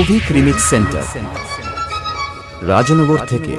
Souvik remix centre, Rajnagar থেকে।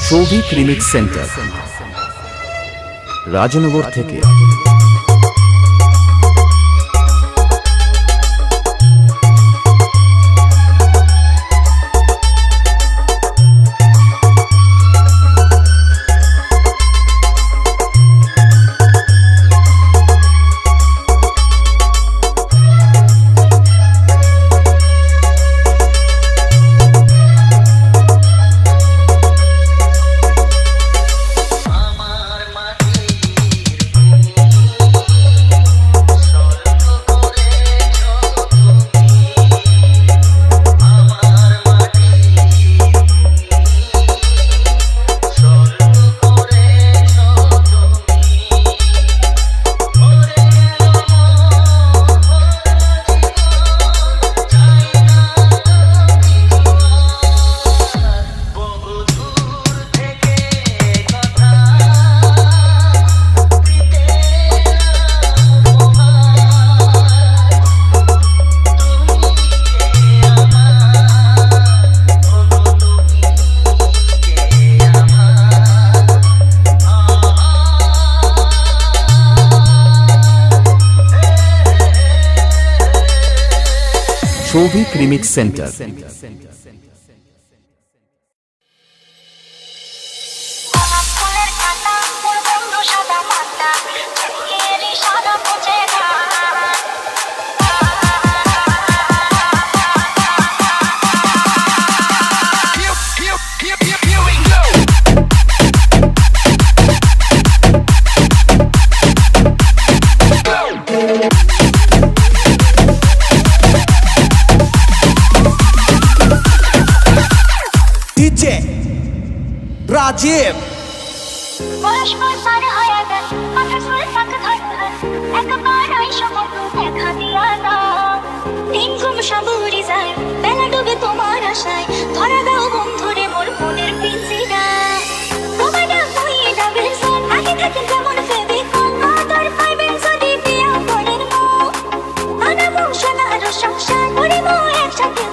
Souvik remix centre, Rajnagar থেকে। Souvik remix centre. Rajib পরস্পর পার হয়ে গেল মাথার চুল ফাঁক ধর একবার আইসো কত দেখা দিয়া না দিন ঘুম সাবুরি যায় বেলা ডুবে তোমার আশায় ধরা দাও বন্ধুরে মোর মনের পিঞ্জিরা তোমার বইয়ে যাবে সব আগে থেকে কেমন ভেবে কোন আদর পাইবেন যদি বিয়া করেন মো আনা বংশনার সংসার করিব একসাথে